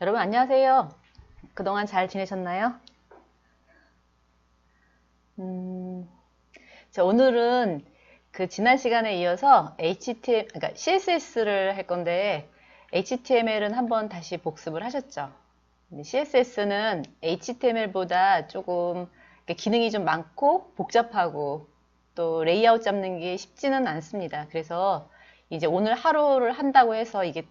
여러분 안녕하세요. 그동안 잘 지내셨나요? 음, 오늘은 그 지난 시간에 이어서 그러니까 CSS를 할 건데 HTML은 한번 다시 복습을 하셨죠? CSS는 HTML보다 조금 기능이 좀 많고 복잡하고 또 레이아웃 잡는 게 쉽지는 않습니다. 그래서 이제 오늘 하루를 한다고 해서 이게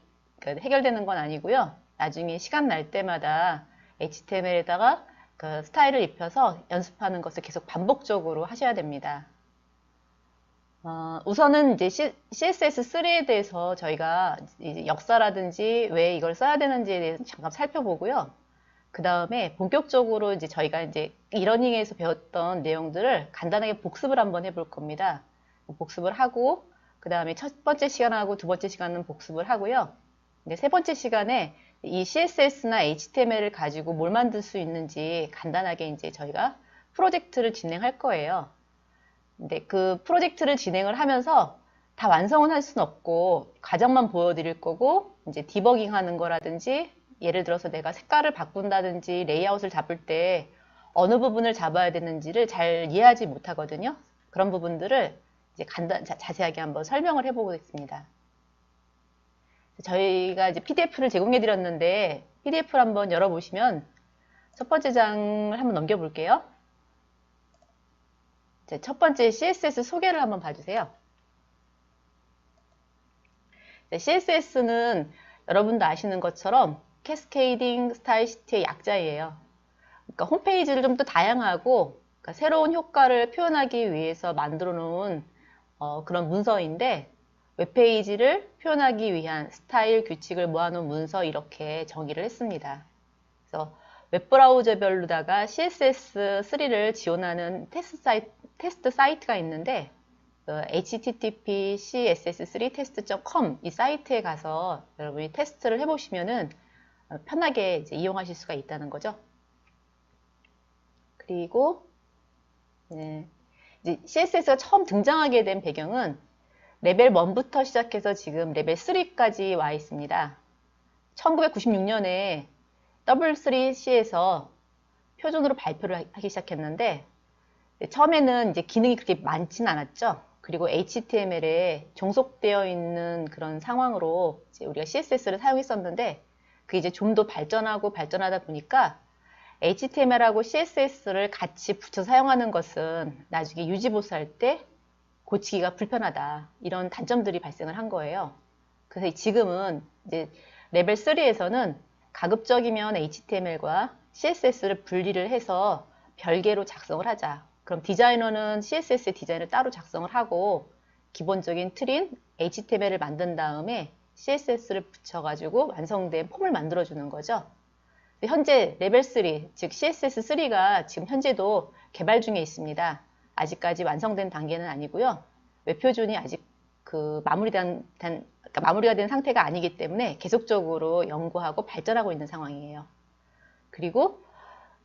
해결되는 건 아니고요. 나중에 시간 날 때마다 HTML에다가 그 스타일을 입혀서 연습하는 것을 계속 반복적으로 하셔야 됩니다. 우선은 이제 CSS3에 대해서 저희가 이제 역사라든지 왜 이걸 써야 되는지에 대해서 잠깐 살펴보고요. 그 다음에 본격적으로 이제 저희가 이제 이러닝에서 배웠던 내용들을 간단하게 복습을 한번 해볼 겁니다. 복습을 하고, 그 다음에 첫 번째 시간하고 두 번째 시간은 복습을 하고요. 이제 세 번째 시간에 이 CSS나 HTML을 가지고 뭘 만들 수 있는지 간단하게 이제 저희가 프로젝트를 진행할 거예요. 근데 그 프로젝트를 진행을 하면서 다 완성은 할 수는 없고 과정만 보여드릴 거고 이제 디버깅 하는 거라든지 예를 들어서 내가 색깔을 바꾼다든지 레이아웃을 잡을 때 어느 부분을 잡아야 되는지를 잘 이해하지 못하거든요. 그런 부분들을 이제 자세하게 한번 설명을 해보겠습니다. 저희가 이제 PDF를 제공해 드렸는데 PDF를 한번 열어보시면 첫 번째 장을 한번 넘겨볼게요. 첫 번째 CSS 소개를 한번 봐주세요. CSS는 여러분도 아시는 것처럼 캐스케이딩 스타일 시트의 약자예요. 그러니까 홈페이지를 좀 더 다양하고 그러니까 새로운 효과를 표현하기 위해서 만들어 놓은 그런 문서인데 웹페이지를 표현하기 위한 스타일 규칙을 모아놓은 문서 이렇게 정의를 했습니다. 그래서 웹브라우저별로다가 CSS3를 지원하는 테스트 사이트가 있는데 http css3test.com 이 사이트에 가서 여러분이 테스트를 해보시면은 편하게 이제 이용하실 수가 있다는 거죠. 그리고 이제 CSS가 처음 등장하게 된 배경은 레벨 1부터 시작해서 지금 레벨 3까지 와 있습니다. 1996년에 W3C에서 표준으로 발표를 하기 시작했는데 처음에는 이제 기능이 그렇게 많지는 않았죠. 그리고 HTML에 종속되어 있는 그런 상황으로 이제 우리가 CSS를 사용했었는데 그게 이제 좀 더 발전하고 발전하다 보니까 HTML하고 CSS를 같이 붙여 사용하는 것은 나중에 유지보수할 때 고치기가 불편하다. 이런 단점들이 발생을 한 거예요. 그래서 지금은 이제 레벨 3에서는 가급적이면 HTML과 CSS를 분리를 해서 별개로 작성을 하자. 그럼 디자이너는 CSS의 디자인을 따로 작성을 하고 기본적인 틀인 HTML을 만든 다음에 CSS를 붙여가지고 완성된 폼을 만들어주는 거죠. 현재 레벨 3, 즉 CSS3가 지금 현재도 개발 중에 있습니다. 아직까지 완성된 단계는 아니고요. 웹표준이 아직 그러니까 마무리가 된 상태가 아니기 때문에 계속적으로 연구하고 발전하고 있는 상황이에요. 그리고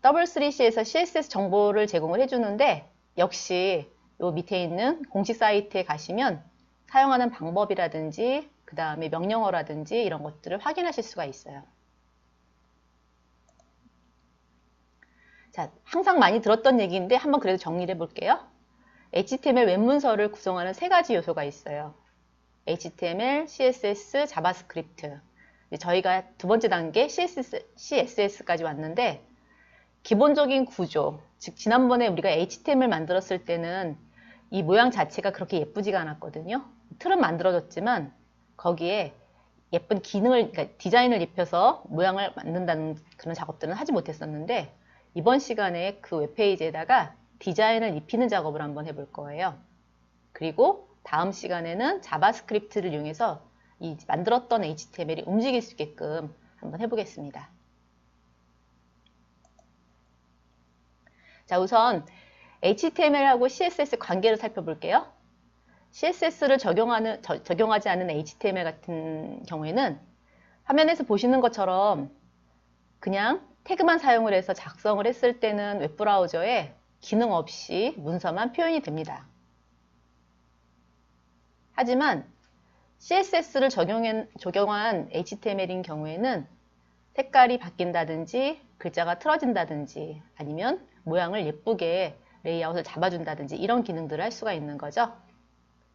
W3C에서 CSS 정보를 제공을 해주는데 역시 요 밑에 있는 공식 사이트에 가시면 사용하는 방법이라든지 그 다음에 명령어라든지 이런 것들을 확인하실 수가 있어요. 자, 항상 많이 들었던 얘기인데 한번 그래도 정리를 해볼게요. HTML 웹문서를 구성하는 세 가지 요소가 있어요. HTML, CSS, 자바스크립트. 저희가 두 번째 단계 CSS까지 왔는데 기본적인 구조, 즉 지난번에 우리가 HTML 만들었을 때는 이 모양 자체가 그렇게 예쁘지가 않았거든요. 틀은 만들어졌지만 거기에 예쁜 기능을, 그러니까 디자인을 입혀서 모양을 만든다는 그런 작업들은 하지 못했었는데 이번 시간에 그 웹페이지에다가 디자인을 입히는 작업을 한번 해볼 거예요. 그리고 다음 시간에는 자바스크립트를 이용해서 이 만들었던 HTML이 움직일 수 있게끔 한번 해보겠습니다. 자, 우선 HTML하고 CSS 관계를 살펴볼게요. CSS를 적용하지 않은 HTML 같은 경우에는 화면에서 보시는 것처럼 그냥 태그만 사용을 해서 작성을 했을 때는 웹브라우저에 기능 없이 문서만 표현이 됩니다. 하지만 CSS를 적용한 HTML인 경우에는 색깔이 바뀐다든지 글자가 틀어진다든지 아니면 모양을 예쁘게 레이아웃을 잡아준다든지 이런 기능들을 할 수가 있는 거죠.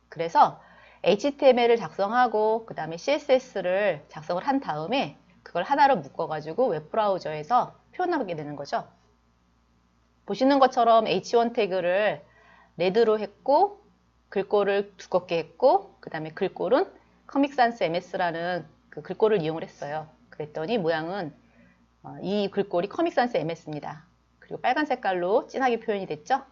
그래서 HTML을 작성하고 그 다음에 CSS를 작성을 한 다음에 그걸 하나로 묶어가지고 웹브라우저에서 표현하게 되는 거죠. 보시는 것처럼 H1 태그를 레드로 했고 글꼴을 두껍게 했고 그 다음에 글꼴은 커믹산스 MS라는 그 글꼴을 이용을 했어요. 그랬더니 모양은 이 글꼴이 커믹산스 MS입니다. 그리고 빨간 색깔로 진하게 표현이 됐죠.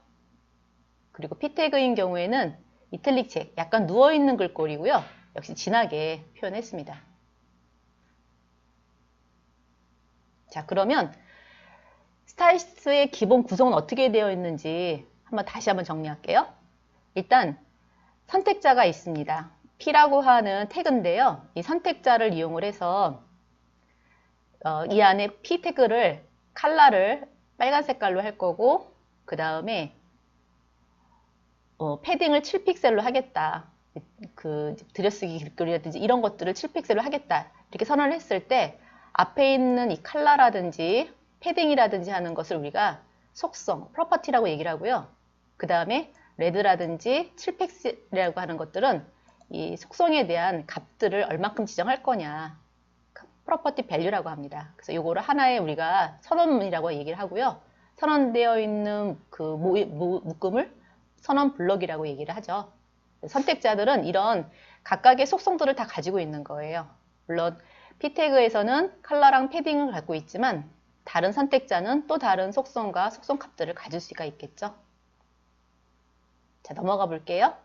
그리고 P 태그인 경우에는 이탈릭 책, 약간 누워있는 글꼴이고요. 역시 진하게 표현했습니다. 자, 그러면 스타일리스트의 기본 구성은 어떻게 되어 있는지 다시 한번 정리할게요. 일단 선택자가 있습니다. P라고 하는 태그인데요. 이 선택자를 이용을 해서 이 안에 P 태그를 컬러를 빨간 색깔로 할 거고 그 다음에 패딩을 7픽셀로 하겠다. 그 들여쓰기 글꼴이라든지 이런 것들을 7픽셀로 하겠다. 이렇게 선언을 했을 때 앞에 있는 이 컬러라든지 패딩이라든지 하는 것을 우리가 속성, 프로퍼티라고 얘기를 하고요. 그 다음에 레드라든지 7픽셀이라고 하는 것들은 이 속성에 대한 값들을 얼만큼 지정할 거냐. 프로퍼티 밸류라고 합니다. 그래서 이거를 하나의 우리가 선언문이라고 얘기를 하고요. 선언되어 있는 그 묶음을 선언 블럭이라고 얘기를 하죠. 선택자들은 이런 각각의 속성들을 다 가지고 있는 거예요. 물론 P태그에서는 컬러랑 패딩을 갖고 있지만 다른 선택자는 또 다른 속성과 속성 값들을 가질 수가 있겠죠. 자, 넘어가 볼게요.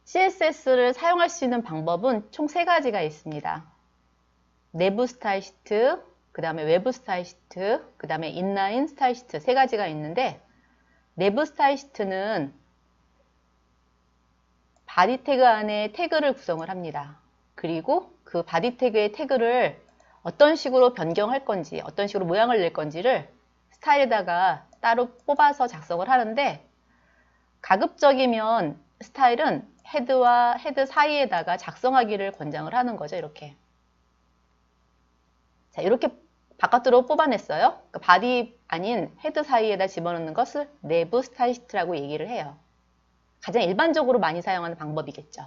CSS를 사용할 수 있는 방법은 총 3가지가 있습니다. 내부 스타일 시트, 그 다음에 외부 스타일 시트, 그 다음에 인라인 스타일 시트 3가지가 있는데 내부 스타일 시트는 바디 태그 안에 태그를 구성을 합니다. 그리고 그 바디 태그의 태그를 어떤 식으로 변경할 건지, 어떤 식으로 모양을 낼 건지를 스타일에다가 따로 뽑아서 작성을 하는데 가급적이면 스타일은 헤드와 헤드 사이에다가 작성하기를 권장을 하는 거죠. 이렇게. 자, 이렇게 바깥으로 뽑아냈어요. 그러니까 바디 아닌 헤드 사이에다 집어넣는 것을 내부 스타일 시트라고 얘기를 해요. 가장 일반적으로 많이 사용하는 방법이겠죠.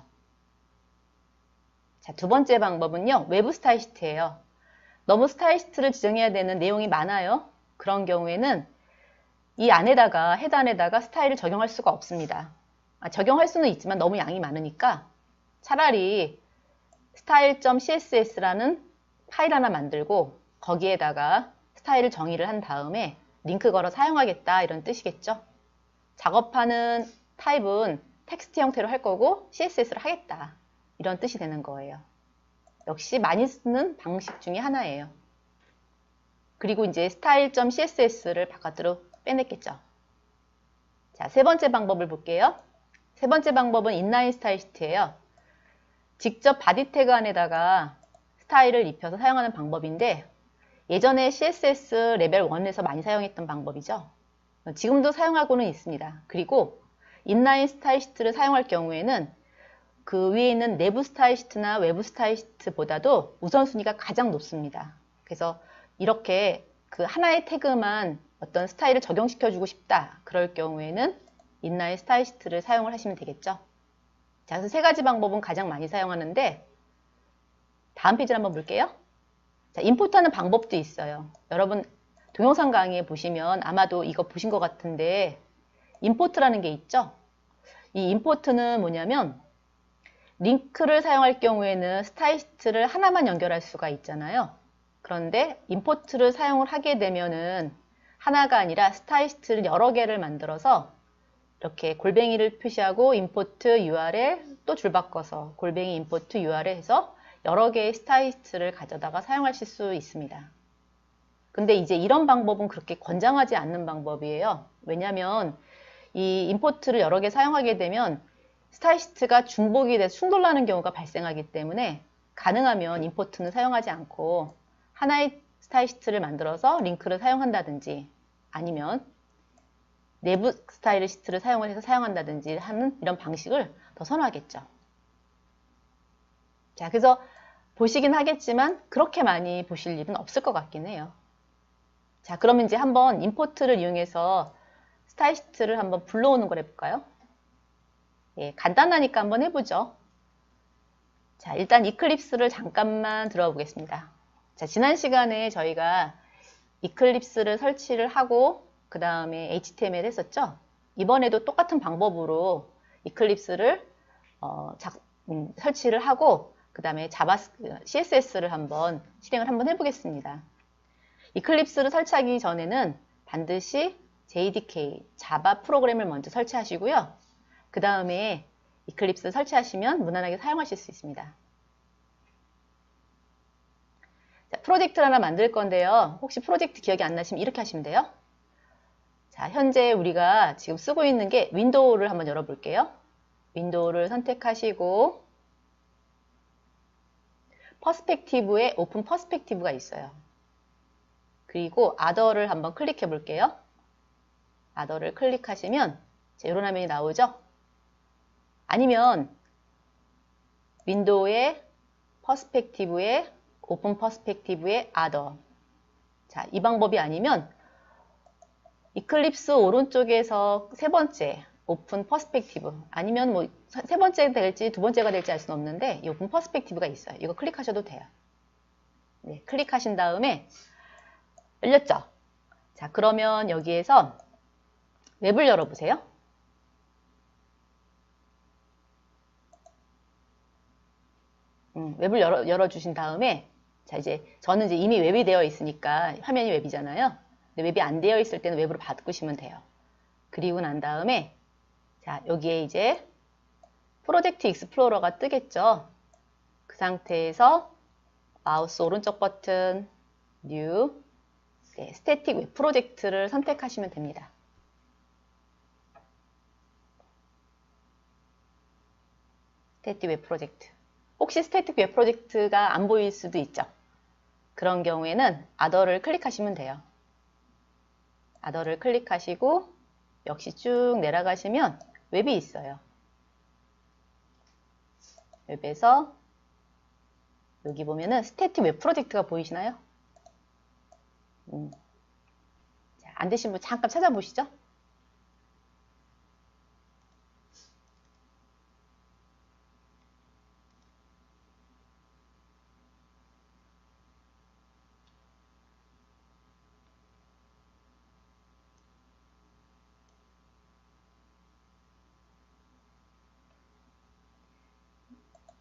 자, 2번째 방법은요. 외부 스타일 시트예요. 너무 스타일 시트를 지정해야 되는 내용이 많아요. 그런 경우에는 이 안에다가 헤드 안에다가 스타일을 적용할 수가 없습니다. 적용할 수는 있지만 너무 양이 많으니까 차라리 style.css라는 파일 하나 만들고 거기에다가 스타일을 정의를 한 다음에 링크 걸어 사용하겠다 이런 뜻이겠죠. 작업하는 타입은 텍스트 형태로 할 거고 CSS를 하겠다 이런 뜻이 되는 거예요. 역시 많이 쓰는 방식 중에 하나예요. 그리고 이제 style.css를 바깥으로 빼냈겠죠. 자, 3번째 방법을 볼게요. 3번째 방법은 인라인 스타일 시트예요. 직접 바디 태그 안에다가 스타일을 입혀서 사용하는 방법인데 예전에 CSS 레벨 1에서 많이 사용했던 방법이죠. 지금도 사용하고는 있습니다. 그리고 인라인 스타일 시트를 사용할 경우에는 그 위에 있는 내부 스타일 시트나 외부 스타일 시트보다도 우선순위가 가장 높습니다. 그래서 이렇게 그 하나의 태그만 어떤 스타일을 적용시켜주고 싶다. 그럴 경우에는 인라인 스타일 시트를 사용을 하시면 되겠죠. 자, 그래서 3가지 방법은 가장 많이 사용하는데 다음 페이지를 한번 볼게요. 자, 임포트하는 방법도 있어요. 여러분 동영상 강의에 보시면 아마도 이거 보신 것 같은데 임포트라는 게 있죠. 이 임포트는 뭐냐면 링크를 사용할 경우에는 스타일 시트를 하나만 연결할 수가 있잖아요. 그런데 임포트를 사용을 하게 되면은 하나가 아니라 스타일 시트를 여러 개를 만들어서 이렇게 골뱅이를 표시하고 임포트 URL 또 줄 바꿔서 골뱅이 임포트 URL 해서 여러 개의 스타일 시트를 가져다가 사용하실 수 있습니다. 근데 이제 이런 방법은 그렇게 권장하지 않는 방법이에요. 왜냐하면 이 임포트를 여러 개 사용하게 되면 스타일 시트가 중복이 돼서 충돌나는 경우가 발생하기 때문에 가능하면 임포트는 사용하지 않고 하나의 스타일 시트를 만들어서 링크를 사용한다든지 아니면 내부 스타일 시트를 사용을 해서 사용한다든지 하는 이런 방식을 더 선호하겠죠. 자, 그래서 보시긴 하겠지만 그렇게 많이 보실 일은 없을 것 같긴 해요. 자, 그러면 이제 한번 임포트를 이용해서 스타일시트를 한번 불러오는 걸 해볼까요? 예, 간단하니까 한번 해보죠. 자, 일단 이클립스를 잠깐만 들어가 보겠습니다. 자, 지난 시간에 저희가 이클립스를 설치를 하고 그 다음에 HTML 했었죠. 이번에도 똑같은 방법으로 이클립스를 설치를 하고 그 다음에 CSS를 한번 실행을 한번 해보겠습니다. 이클립스를 설치하기 전에는 반드시 JDK, 자바 프로그램을 먼저 설치하시고요. 그 다음에 이클립스 설치하시면 무난하게 사용하실 수 있습니다. 자, 프로젝트를 하나 만들 건데요. 혹시 프로젝트 기억이 안 나시면 이렇게 하시면 돼요. 자, 현재 우리가 지금 쓰고 있는 게 윈도우를 한번 열어볼게요. 윈도우를 선택하시고 퍼스펙티브에 오픈 퍼스펙티브가 있어요. 그리고 아더를 한번 클릭해 볼게요. 아더를 클릭하시면 이런 화면이 나오죠. 아니면 윈도우의 퍼스펙티브에 오픈 퍼스펙티브의 아더. 자, 이 방법이 아니면 이클립스 오른쪽에서 세 번째 오픈 퍼스펙티브 아니면 뭐 세 번째 될지 두 번째가 될지 알 수는 없는데 이 오픈 퍼스펙티브가 있어요. 이거 클릭하셔도 돼요. 네, 클릭하신 다음에 열렸죠? 자, 그러면 여기에서 웹을 열어보세요. 웹을 열어주신 다음에 자, 이제 저는 이제 이미 웹이 되어 있으니까 화면이 웹이잖아요. 근데 웹이 안 되어 있을 때는 웹으로 바꾸시면 돼요. 그리고 난 다음에 자, 여기에 이제 프로젝트 익스플로러가 뜨겠죠. 그 상태에서 마우스 오른쪽 버튼 뉴 네, 스태틱 웹 프로젝트를 선택하시면 됩니다. 스태틱 웹 프로젝트. 혹시 스태틱 웹 프로젝트가 안 보일 수도 있죠. 그런 경우에는 아더를 클릭하시면 돼요. 아더를 클릭하시고 역시 쭉 내려가시면 웹이 있어요. 웹에서 여기 보면은 스태틱 웹 프로젝트가 보이시나요? 자, 안 되신 분 잠깐 찾아보시죠.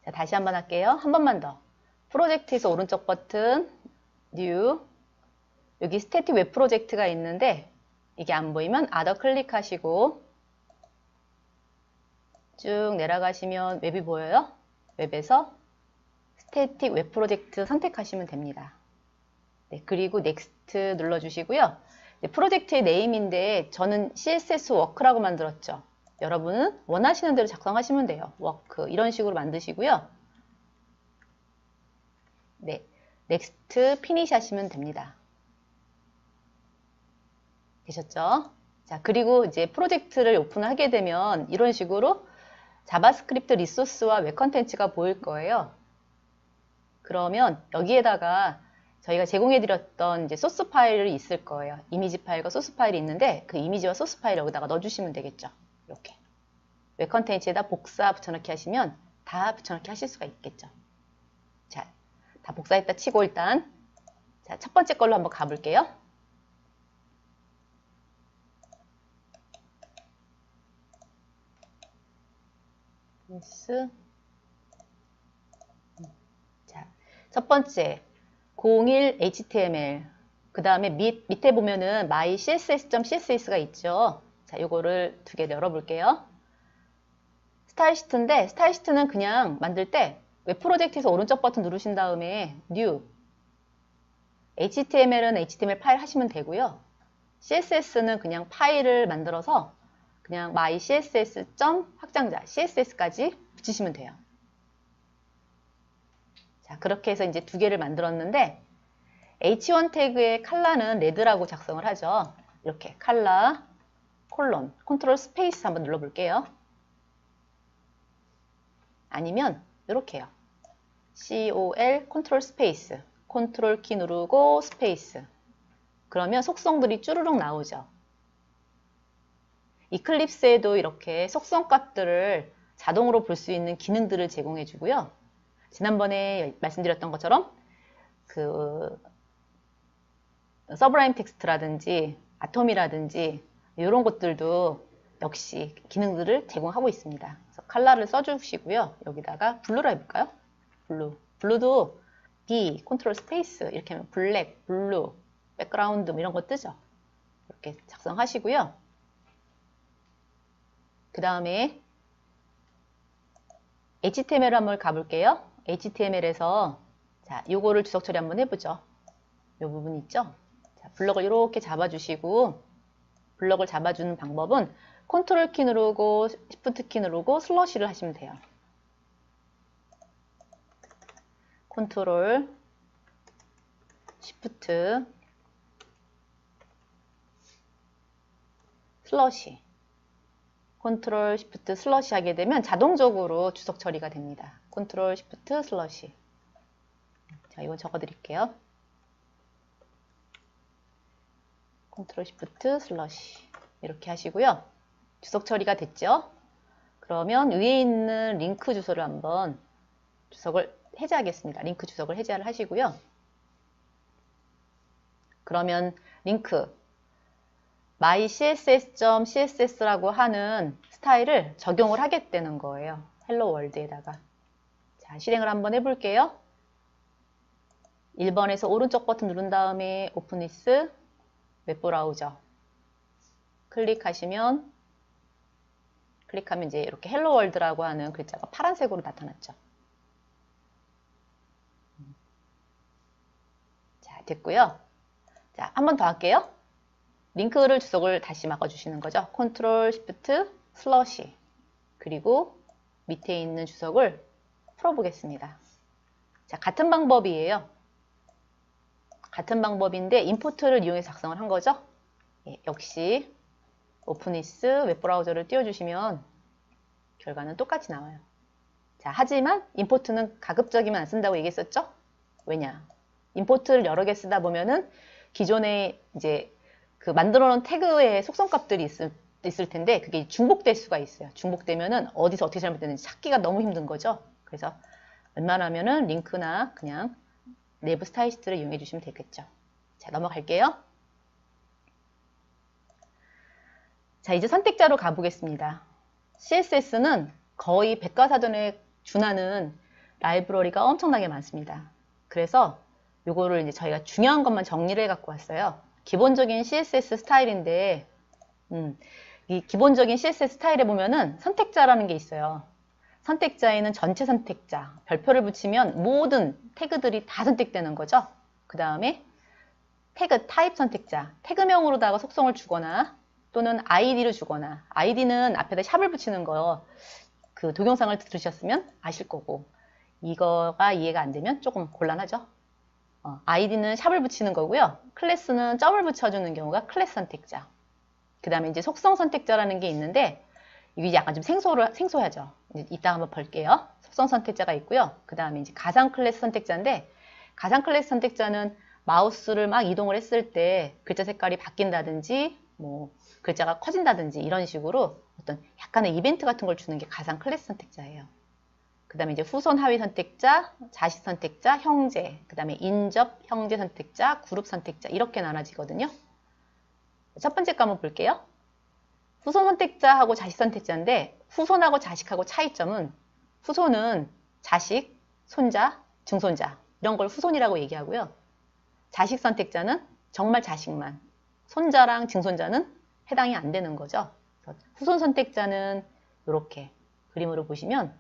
자, 다시 한번 할게요. 한 번만 더. 프로젝트에서 오른쪽 버튼 뉴 여기 스태틱 웹 프로젝트가 있는데 이게 안 보이면 아더 클릭하시고 쭉 내려가시면 웹이 보여요. 웹에서 스태틱 웹 프로젝트 선택하시면 됩니다. 네, 그리고 넥스트 눌러주시고요. 네, 프로젝트의 네임인데 저는 CSS 워크라고 만들었죠. 여러분은 원하시는 대로 작성하시면 돼요. 워크 이런 식으로 만드시고요. 네, 넥스트 피니시 하시면 됩니다. 되셨죠? 자, 그리고 이제 프로젝트를 오픈하게 되면 이런 식으로 자바스크립트 리소스와 웹 컨텐츠가 보일 거예요. 그러면 여기에다가 저희가 제공해드렸던 이제 소스 파일이 있을 거예요. 이미지 파일과 소스 파일이 있는데 그 이미지와 소스 파일 여기다가 넣어주시면 되겠죠. 이렇게 웹 컨텐츠에다 복사 붙여넣기 하시면 다 붙여넣기 하실 수가 있겠죠. 자, 다 복사했다 치고 일단 자, 첫 번째 걸로 한번 가볼게요. 자, 첫 번째 01 HTML 그 다음에 밑에 보면은 my css.cs가 있죠. 자, 요거를 두 개 열어볼게요. 스타일 시트인데 스타일 시트는 그냥 만들 때 웹 프로젝트에서 오른쪽 버튼 누르신 다음에 new HTML은 HTML 파일 하시면 되고요. CSS는 그냥 파일을 만들어서 그냥 my css. 확장자 css까지 붙이시면 돼요. 자, 그렇게 해서 이제 두 개를 만들었는데 h1 태그의 컬러는 레드라고 작성을 하죠. 이렇게 컬러 콜론 컨트롤 스페이스 한번 눌러볼게요. 아니면 이렇게요. COL 컨트롤 스페이스, 컨트롤 키 누르고 스페이스. 그러면 속성들이 쭈루룩 나오죠. 이클립스에도 이렇게 속성 값들을 자동으로 볼 수 있는 기능들을 제공해 주고요. 지난번에 말씀드렸던 것처럼 그 서브라임 텍스트라든지 아톰이라든지 이런 것들도 역시 기능들을 제공하고 있습니다. 그래서 컬러를 써주시고요. 여기다가 블루로 해볼까요? 블루도 B, 컨트롤 스페이스 이렇게 하면 블랙, 블루, 백그라운드 이런 거 뜨죠. 이렇게 작성하시고요. 그 다음에 HTML 한번 가볼게요. HTML에서 자, 요거를 주석 처리 한번 해보죠. 요 부분 있죠? 자, 블럭을 이렇게 잡아주시고 블럭을 잡아주는 방법은 컨트롤 키 누르고 시프트 키 누르고 슬러시를 하시면 돼요. 컨트롤 시프트 슬러시 컨트롤 시프트 슬러시 하게 되면 자동적으로 주석 처리가 됩니다. 컨트롤 시프트 슬러시. 자, 이건 적어 드릴게요. 컨트롤 시프트 슬러시 이렇게 하시고요. 주석 처리가 됐죠? 그러면 위에 있는 링크 주소를 한번 주석을 해제하겠습니다. 링크 주석을 해제를 하시고요. 그러면 링크 mycss.css라고 하는 스타일을 적용을 하게 되는 거예요. 헬로 월드에다가. 자, 실행을 한번 해볼게요. 1번에서 오른쪽 버튼 누른 다음에 오픈 위스 웹브라우저 클릭하면 이제 이렇게 헬로 월드라고 하는 글자가 파란색으로 나타났죠. 자, 됐고요. 자, 한 번 더 할게요. 링크를 주석을 다시 막아주시는 거죠. 컨트롤 시프트 슬러시 그리고 밑에 있는 주석을 풀어보겠습니다. 자, 같은 방법이에요. 같은 방법인데 임포트를 이용해서 작성을 한 거죠. 예, 역시 오픈위스 웹브라우저를 띄워주시면 결과는 똑같이 나와요. 자, 하지만 임포트는 가급적이면 안 쓴다고 얘기했었죠? 왜냐? 임포트를 여러 개 쓰다 보면은 기존에 이제 그 만들어 놓은 태그의 속성값들이 있을 텐데 그게 중복될 수가 있어요. 중복되면은 어디서 어떻게 잘못됐는지 찾기가 너무 힘든 거죠. 그래서 웬만하면은 링크나 그냥 내부 스타일리스트를 이용해 주시면 되겠죠. 자, 넘어갈게요. 자, 이제 선택자로 가보겠습니다. CSS는 거의 백과사전에 준하는 라이브러리가 엄청나게 많습니다. 그래서 요거를 이제 저희가 중요한 것만 정리를 해 갖고 왔어요. 기본적인 CSS 스타일인데 이 기본적인 CSS 스타일에 보면은 선택자라는 게 있어요. 선택자에는 전체 선택자, 별표를 붙이면 모든 태그들이 다 선택되는 거죠. 그 다음에 태그 타입 선택자, 태그명으로다가 속성을 주거나 또는 ID를 주거나 ID는 앞에다 샵을 붙이는 거 그 동영상을 들으셨으면 아실 거고 이거가 이해가 안 되면 조금 곤란하죠. ID는 샵을 붙이는 거고요. 클래스는 점을 붙여주는 경우가 클래스 선택자. 그 다음에 이제 속성 선택자라는 게 있는데 이게 약간 좀 생소하죠. 이따 한번 볼게요. 속성 선택자가 있고요. 그 다음에 이제 가상 클래스 선택자인데 가상 클래스 선택자는 마우스를 막 이동을 했을 때 글자 색깔이 바뀐다든지 뭐 글자가 커진다든지 이런 식으로 어떤 약간의 이벤트 같은 걸 주는 게 가상 클래스 선택자예요. 그 다음에 이제 후손 하위 선택자, 자식 선택자, 형제, 그 다음에 인접 형제 선택자, 그룹 선택자 이렇게 나눠지거든요. 첫 번째 거 한번 볼게요. 후손 선택자하고 자식 선택자인데 후손하고 자식하고 차이점은 후손은 자식, 손자, 증손자 이런 걸 후손이라고 얘기하고요. 자식 선택자는 정말 자식만, 손자랑 증손자는 해당이 안 되는 거죠. 후손 선택자는 이렇게 그림으로 보시면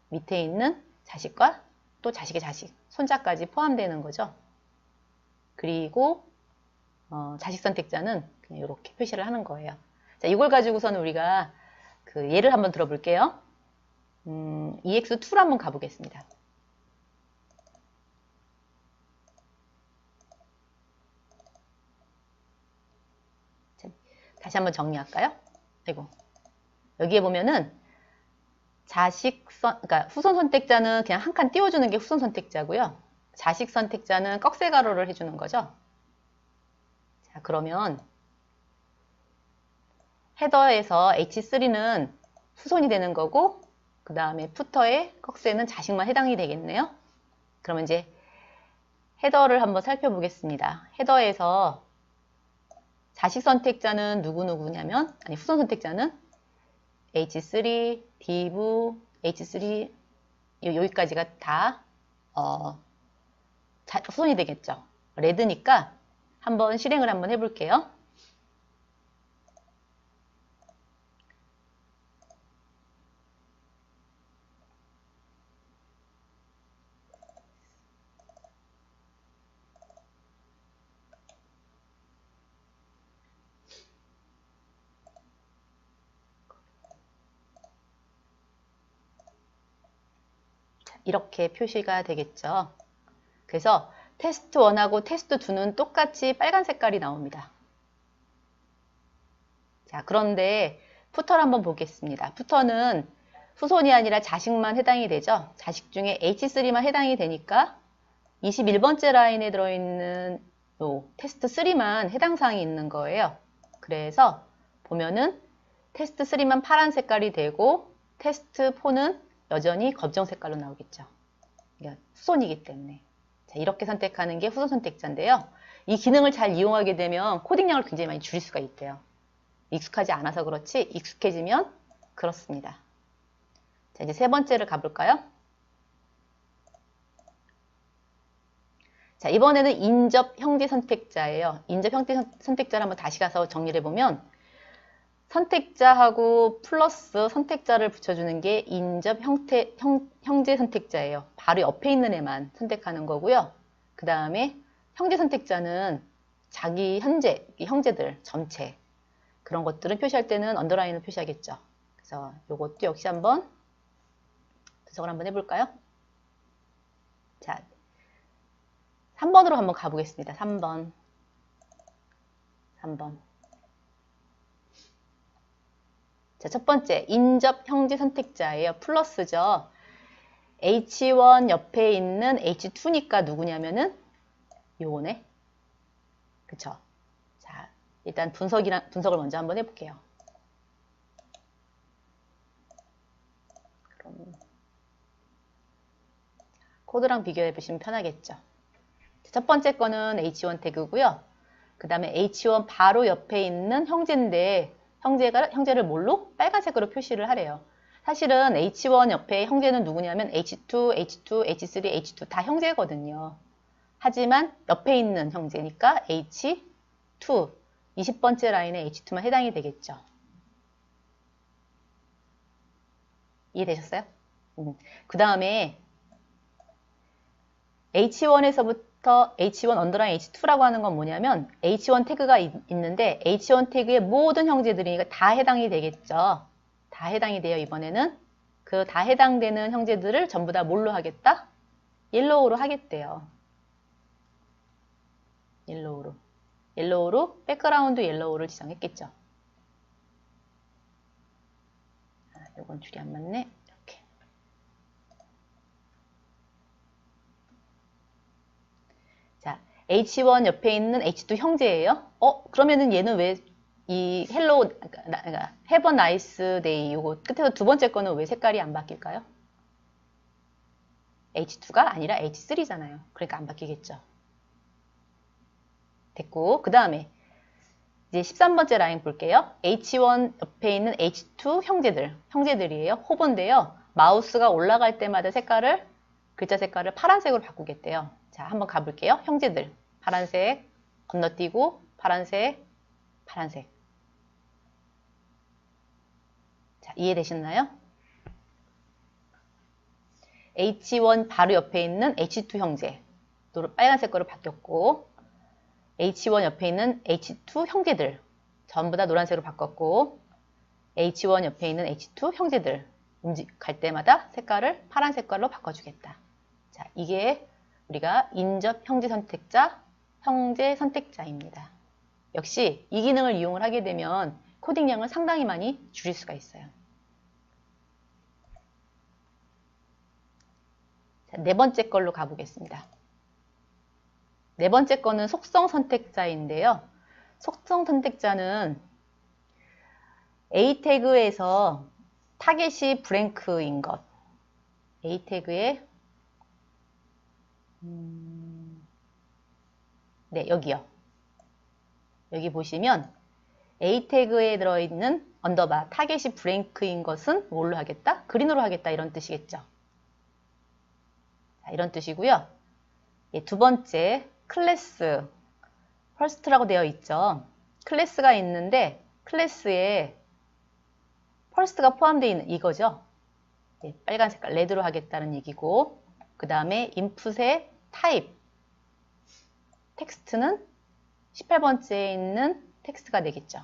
밑에 있는 자식과 또 자식의 자식, 손자까지 포함되는 거죠. 그리고 자식 선택자는 그냥 이렇게 표시를 하는 거예요. 자, 이걸 가지고서는 우리가 그 예를 한번 들어볼게요. EX2로 한번 가보겠습니다. 자, 다시 한번 정리할까요? 아이고. 여기에 보면은 그러니까 후손 선택자는 그냥 한 칸 띄워주는 게 후손 선택자고요. 자식 선택자는 꺽쇠가로를 해주는 거죠. 자, 그러면 헤더에서 H3는 후손이 되는 거고, 그 다음에 푸터의 꺽쇠는 자식만 해당이 되겠네요. 그러면 이제 헤더를 한번 살펴보겠습니다. 헤더에서 자식 선택자는 누구냐면, 후손 선택자는 H3, div, H3, 여기까지가 다 후손이 되겠죠. 레드니까 한번 실행을 한번 해볼게요. 이렇게 표시가 되겠죠. 그래서 테스트 1하고 테스트 2는 똑같이 빨간 색깔이 나옵니다. 자, 그런데 푸터를 한번 보겠습니다. 푸터는 후손이 아니라 자식만 해당이 되죠. 자식 중에 H3만 해당이 되니까 21번째 라인에 들어있는 테스트 3만 해당 사항이 있는 거예요. 그래서 보면은 테스트 3만 파란 색깔이 되고 테스트 4는 여전히 검정 색깔로 나오겠죠. 그러니까 후손이기 때문에. 자, 이렇게 선택하는 게 후손 선택자인데요. 이 기능을 잘 이용하게 되면 코딩량을 굉장히 많이 줄일 수가 있대요. 익숙하지 않아서 그렇지 익숙해지면 그렇습니다. 자, 이제 세 번째를 가볼까요? 자, 이번에는 인접 형제 선택자예요. 인접 형제 선택자를 한번 다시 가서 정리를 해보면 선택자하고 플러스 선택자를 붙여주는 게 인접 형제 선택자예요. 바로 옆에 있는 애만 선택하는 거고요. 그 다음에 형제 선택자는 자기 형제들 전체 그런 것들은 표시할 때는 언더라인을 표시하겠죠. 그래서 이것도 역시 한번 분석을 한번 해볼까요? 자, 3번으로 한번 가보겠습니다. 3번. 자, 첫 번째, 인접 형제 선택자예요. 플러스죠. H1 옆에 있는 H2니까 누구냐면은 요거네. 그쵸? 자, 일단 분석을 먼저 한번 해볼게요. 그럼 코드랑 비교해 보시면 편하겠죠. 첫 번째 거는 H1 태그고요. 그 다음에 H1 바로 옆에 있는 형제인데 형제를 뭘로? 빨간색으로 표시를 하래요. 사실은 H1 옆에 형제는 누구냐면 H2, H3, H2 다 형제거든요. 하지만 옆에 있는 형제니까 H2, 20번째 라인에 H2만 해당이 되겠죠. 이해되셨어요? 그 다음에 H1에서부터 H1 언더라인 H2라고 하는 건 뭐냐면 H1 태그가 있는데 H1 태그의 모든 형제들이니까 다 해당이 되겠죠. 다 해당이 돼요. 이번에는 그 다 해당되는 형제들을 전부 다 뭘로 하겠다? 옐로우로 하겠대요. 옐로우로 백그라운드 옐로우를 지정했겠죠. 이건 줄이 안 맞네. 이렇게. 자, H1 옆에 있는 H2 형제예요. 그러면은 얘는 왜 이 헬로우, 그러니까 have a nice day 요거 끝에서 두 번째 거는 왜 색깔이 안 바뀔까요? H2가 아니라 H3잖아요. 그러니까 안 바뀌겠죠. 됐고, 그 다음에 이제 13번째 라인 볼게요. H1 옆에 있는 H2 형제들이에요. 호버인데요. 마우스가 올라갈 때마다 글자 색깔을 파란색으로 바꾸겠대요. 자, 한번 가볼게요. 형제들. 파란색, 건너뛰고, 파란색. 자, 이해되셨나요? H1 바로 옆에 있는 H2 형제. 빨간색으로 바뀌었고, H1 옆에 있는 H2 형제들. 전부 다 노란색으로 바꿨고, H1 옆에 있는 H2 형제들. 갈 때마다 색깔을 파란 색깔로 바꿔주겠다. 자, 이게 우리가 인접 형제 선택자입니다. 역시 이 기능을 이용을 하게 되면 코딩량을 상당히 많이 줄일 수가 있어요. 자, 네 번째 걸로 가보겠습니다. 네 번째 거는 속성 선택자인데요. 속성 선택자는 A 태그에서 타겟이 브랭크인 것. A 태그에 네, 여기요. 여기 보시면 A 태그에 들어있는 언더바 타겟이 브랭크인 것은 뭘로 하겠다? 그린으로 하겠다 이런 뜻이겠죠. 자, 이런 뜻이고요. 예, 두 번째 클래스 퍼스트라고 되어 있죠. 클래스가 있는데 클래스에 퍼스트가 포함되어 있는 이거죠. 예, 빨간 색깔 레드로 하겠다는 얘기고 그 다음에 인풋의 타입 텍스트는 18번째에 있는 텍스트가 되겠죠.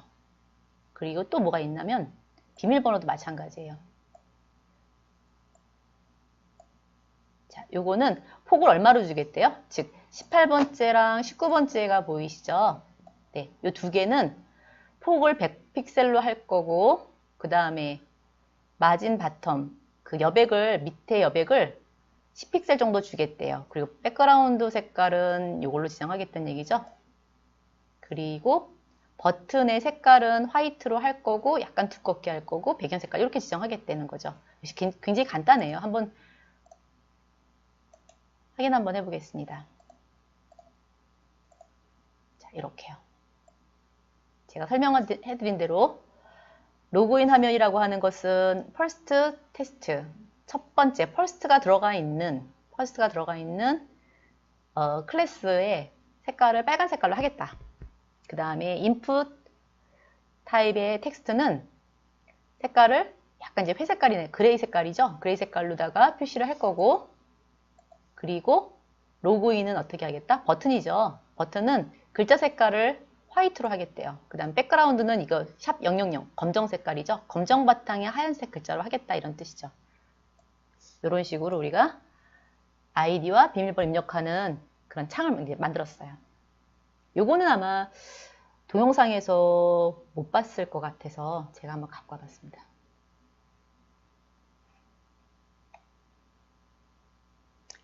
그리고 또 뭐가 있냐면 비밀번호도 마찬가지예요. 자, 요거는 폭을 얼마로 주겠대요? 즉 18번째랑 19번째가 보이시죠? 네, 요 두 개는 폭을 100픽셀로 할 거고 그 다음에 마진 바텀 그 여백을 밑에 여백을 10픽셀 정도 주겠대요. 그리고 백그라운드 색깔은 이걸로 지정하겠다는 얘기죠. 그리고 버튼의 색깔은 화이트로 할 거고 약간 두껍게 할 거고 배경 색깔 이렇게 지정하겠다는 거죠. 굉장히 간단해요. 한번 확인 한번 해보겠습니다. 자, 이렇게요. 제가 설명해드린 대로 로그인 화면이라고 하는 것은 퍼스트 테스트 첫 번째 퍼스트가 들어가 있는 클래스의 색깔을 빨간 색깔로 하겠다. 그 다음에 인풋 타입의 텍스트는 색깔을 약간 이제 회색깔이네. 그레이 색깔이죠. 그레이 색깔로다가 표시를 할 거고 그리고 로그인은 어떻게 하겠다? 버튼이죠. 버튼은 글자 색깔을 화이트로 하겠대요. 그 다음 백그라운드는 이거 샵 000 검정 색깔이죠. 검정 바탕에 하얀색 글자로 하겠다 이런 뜻이죠. 이런 식으로 우리가 아이디와 비밀번호 입력하는 그런 창을 만들었어요. 요거는 아마 동영상에서 못 봤을 것 같아서 제가 한번 갖고 와봤습니다.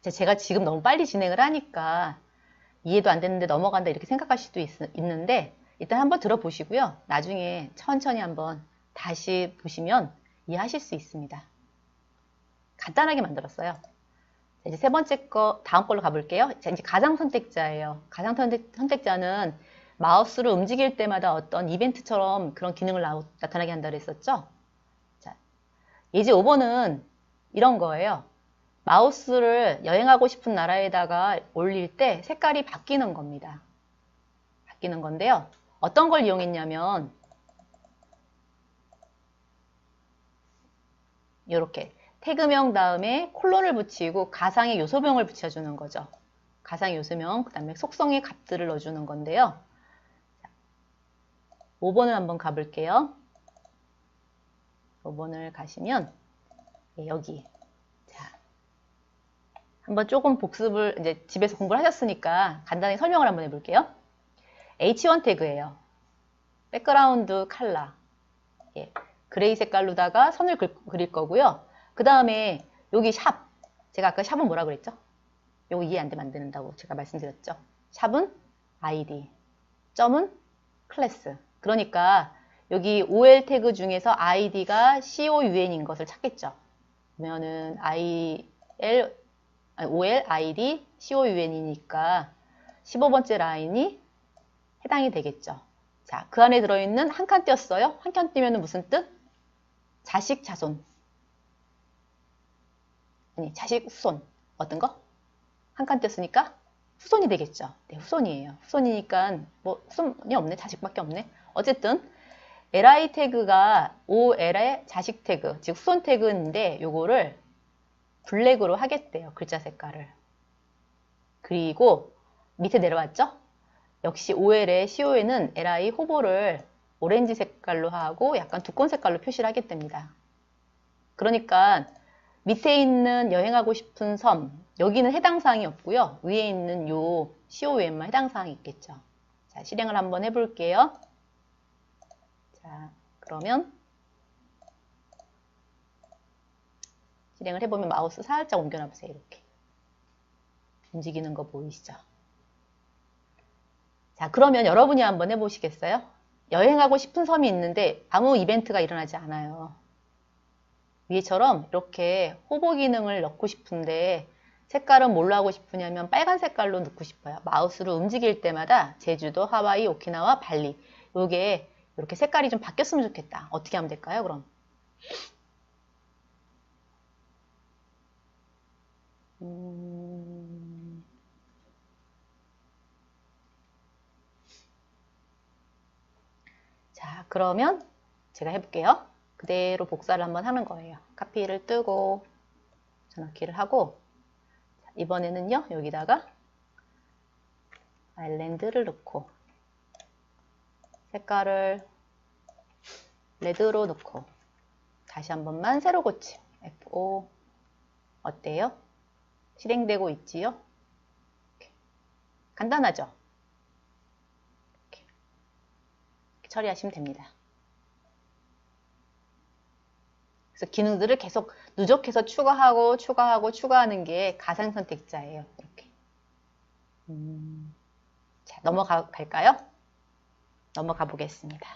제가 지금 너무 빨리 진행을 하니까 이해도 안 됐는데 넘어간다 이렇게 생각하실 수도 있는데 일단 한번 들어보시고요. 나중에 천천히 한번 다시 보시면 이해하실 수 있습니다. 간단하게 만들었어요. 자, 이제 세 번째 거 다음 걸로 가볼게요. 자, 이제 가상 선택자예요. 가상 선택자는 마우스를 움직일 때마다 어떤 이벤트처럼 그런 기능을 나타나게 한다고 했었죠. 자, 예제 5번은 이런 거예요. 마우스를 여행하고 싶은 나라에다가 올릴 때 색깔이 바뀌는 겁니다. 바뀌는 건데요. 어떤 걸 이용했냐면 이렇게 태그명 다음에 콜론을 붙이고 가상의 요소명을 붙여주는 거죠. 가상의 요소명, 그 다음에 속성의 값들을 넣어주는 건데요. 5번을 한번 가볼게요. 5번을 가시면 여기 한번 조금 복습을 이제 집에서 공부를 하셨으니까 간단히 설명을 한번 해볼게요. H1 태그예요. 백그라운드 컬러. 예, 그레이 색깔로다가 선을 그릴 거고요. 그 다음에 여기 샵. 제가 아까 샵은 뭐라 그랬죠? 요거 이해 안 되면 안 된다고 제가 말씀드렸죠. 샵은 ID. 점은 클래스. 그러니까 여기 OL 태그 중에서 ID가 COUN인 것을 찾겠죠. 그러면은 OL, ID, COUN이니까 15번째 라인이 해당이 되겠죠. 자, 그 안에 들어있는 한 칸 띄었어요. 한 칸 띄면 무슨 뜻? 자식, 자손. 아니, 자식, 후손. 어떤 거? 한 칸 띄었으니까 후손이 되겠죠. 네, 후손이에요. 후손이니까 뭐 후손이 없네. 자식밖에 없네. 어쨌든 li 태그가 ol의 자식 태그, 즉 후손 태그인데 요거를 블랙으로 하겠대요. 글자 색깔을. 그리고 밑에 내려왔죠? 역시 OL의 CO에는 li 호보를 오렌지 색깔로 하고 약간 두꺼운 색깔로 표시를 하겠답니다. 그러니까 밑에 있는 여행하고 싶은 섬, 여기는 해당 사항이 없고요. 위에 있는 요 CO에만 해당 사항이 있겠죠. 자, 실행을 한번 해볼게요. 자, 그러면 실행을 해보면 마우스 살짝 옮겨놔보세요. 이렇게. 움직이는 거 보이시죠? 자, 그러면 여러분이 한번 해보시겠어요? 여행하고 싶은 섬이 있는데 아무 이벤트가 일어나지 않아요. 위에처럼 이렇게 호보 기능을 넣고 싶은데 색깔은 뭘로 하고 싶으냐면 빨간 색깔로 넣고 싶어요. 마우스로 움직일 때마다 제주도, 하와이, 오키나와, 발리 요게 이렇게 색깔이 좀 바뀌었으면 좋겠다. 어떻게 하면 될까요? 그럼 자, 그러면 제가 해볼게요. 그대로 복사를 한번 하는 거예요. 카피를 뜨고 전화키를 하고 자, 이번에는요. 여기다가 아일랜드를 넣고 색깔을 레드로 넣고 다시 한 번만 새로 고침 F5 어때요? 실행되고 있지요? 이렇게. 간단하죠? 이렇게 처리하시면 됩니다. 그래서 기능들을 계속 누적해서 추가하는 게 가상 선택자예요. 이렇게. 자, 갈까요? 넘어가 보겠습니다.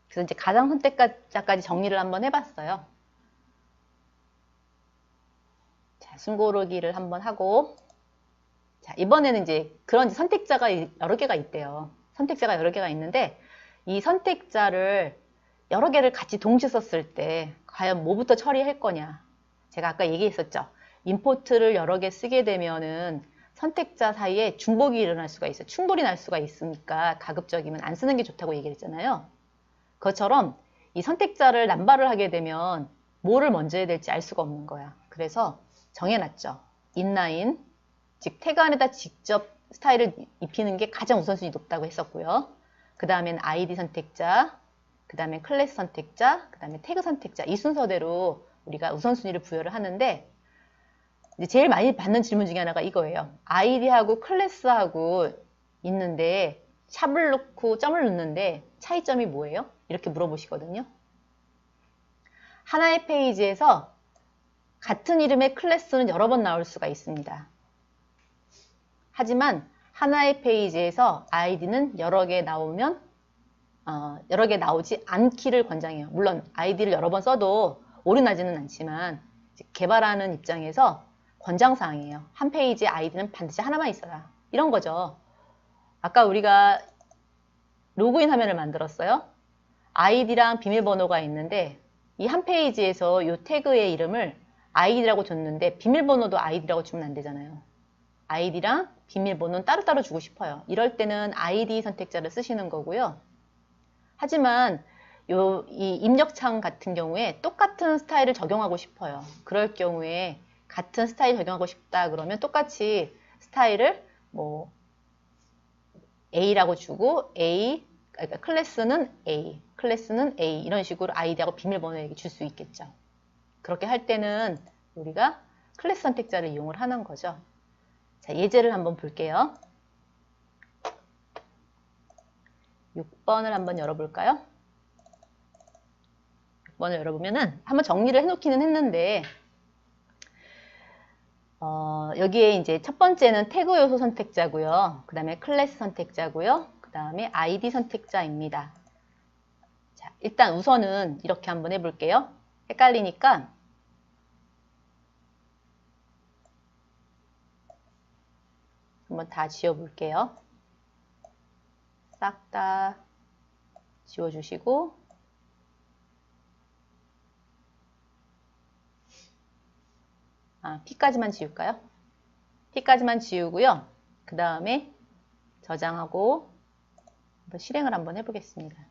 그래서 이제 가상 선택자까지 정리를 한번 해봤어요. 자, 숨고르기를 한번 하고, 자, 이번에는 이제 그런 선택자가 여러 개가 있대요. 선택자가 여러 개가 있는데, 이 선택자를 여러 개를 같이 동시에 썼을 때, 과연 뭐부터 처리할 거냐. 제가 아까 얘기했었죠. 임포트를 여러 개 쓰게 되면은 선택자 사이에 중복이 일어날 수가 있어요. 충돌이 날 수가 있으니까 가급적이면 안 쓰는 게 좋다고 얘기했잖아요. 그것처럼 이 선택자를 남발을 하게 되면 뭐를 먼저 해야 될지 알 수가 없는 거야. 그래서 정해놨죠. 인라인, 즉 태그 안에다 직접 스타일을 입히는 게 가장 우선순위 높다고 했었고요. 그 다음엔 아이디 선택자, 그 다음에 클래스 선택자, 그 다음에 태그 선택자 이 순서대로 우리가 우선순위를 부여를 하는데 이제 제일 많이 받는 질문 중에 하나가 이거예요. 아이디하고 클래스하고 있는데 샵을 넣고 점을 넣는데 차이점이 뭐예요? 이렇게 물어보시거든요. 하나의 페이지에서 같은 이름의 클래스는 여러 번 나올 수가 있습니다. 하지만 하나의 페이지에서 아이디는 여러 개 나오면 여러 개 나오지 않기를 권장해요. 물론 아이디를 여러 번 써도 오류나지는 않지만 개발하는 입장에서 권장사항이에요. 한 페이지에 아이디는 반드시 하나만 있어라. 이런 거죠. 아까 우리가 로그인 화면을 만들었어요. 아이디랑 비밀번호가 있는데 이 한 페이지에서 이 태그의 이름을 아이디라고 줬는데 비밀번호도 아이디라고 주면 안 되잖아요. 아이디랑 비밀번호는 따로따로 주고 싶어요. 이럴 때는 아이디 선택자를 쓰시는 거고요. 하지만 이 입력창 같은 경우에 똑같은 스타일을 적용하고 싶어요. 그럴 경우에 같은 스타일 적용하고 싶다 그러면 똑같이 스타일을 뭐 A라고 주고 그러니까 클래스는 A 이런 식으로 아이디하고 비밀번호에게 줄 수 있겠죠. 그렇게 할 때는 우리가 클래스 선택자를 이용을 하는 거죠. 자, 예제를 한번 볼게요. 6번을 한번 열어볼까요? 6번을 열어보면은 한번 정리를 해놓기는 했는데 여기에 이제 첫 번째는 태그 요소 선택자고요. 그 다음에 클래스 선택자고요. 그 다음에 아이디 선택자입니다. 자, 일단 우선은 이렇게 한번 해볼게요. 헷갈리니까 한번 다 지워볼게요. 싹 다 지워주시고 P까지만 지울까요? P까지만 지우고요. 그 다음에 저장하고 한번 실행을 한번 해보겠습니다.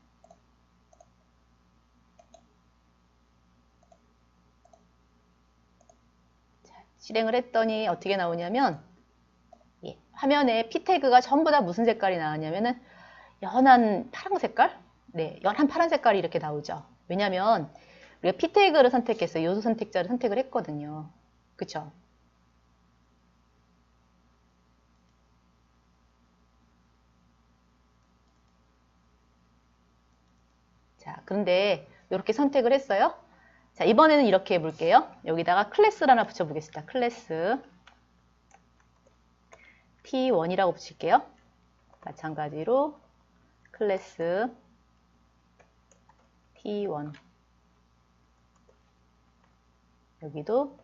자, 실행을 했더니 어떻게 나오냐면 화면에 P 태그가 전부 다 무슨 색깔이 나왔냐면은 연한 파란 색깔? 네, 연한 파란 색깔이 이렇게 나오죠. 왜냐면 우리가 P 태그를 선택했어요. 요소 선택자를 선택을 했거든요. 그쵸? 자, 그런데 이렇게 선택을 했어요. 자, 이번에는 이렇게 해볼게요. 여기다가 클래스를 하나 붙여보겠습니다. 클래스. T1이라고 붙일게요. 마찬가지로 클래스 T1 여기도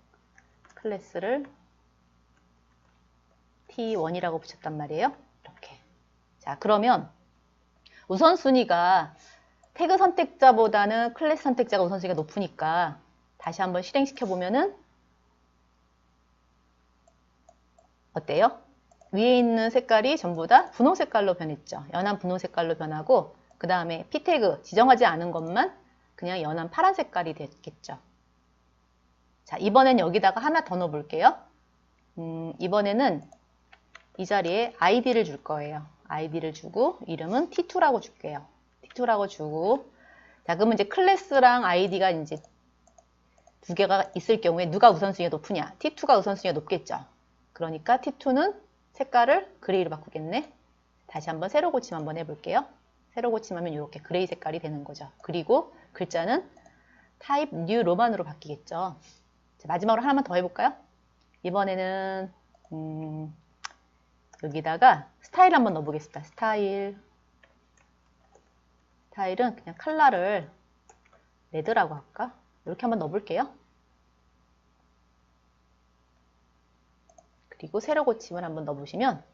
클래스를 T1이라고 붙였단 말이에요. 이렇게. 자, 그러면 우선순위가 태그 선택자보다는 클래스 선택자가 우선순위가 높으니까 다시 한번 실행시켜 보면은 어때요? 위에 있는 색깔이 전부 다 분홍 색깔로 변했죠. 연한 분홍 색깔로 변하고 그 다음에 P 태그 지정하지 않은 것만 그냥 연한 파란 색깔이 됐겠죠. 자, 이번엔 여기다가 하나 더 넣어 볼게요. 이번에는 이 자리에 아이디를 줄 거예요. 아이디를 주고 이름은 T2라고 줄게요. T2라고 주고 자, 그러면 이제 클래스랑 아이디가 이제 두 개가 있을 경우에 누가 우선순위가 높으냐? T2가 우선순위가 높겠죠. 그러니까 T2는 색깔을 그레이로 바꾸겠네. 다시 한번 세로 고침 한번 해볼게요. 세로 고침하면 이렇게 그레이 색깔이 되는 거죠. 그리고 글자는 타입 뉴 로만으로 바뀌겠죠. 자, 마지막으로 하나만 더 해볼까요? 이번에는 여기다가 스타일 한번 넣어보겠습니다. 스타일은 그냥 컬러를 레드라고 할까? 이렇게 한번 넣어볼게요. 그리고 세로 고침을 한번 넣어보시면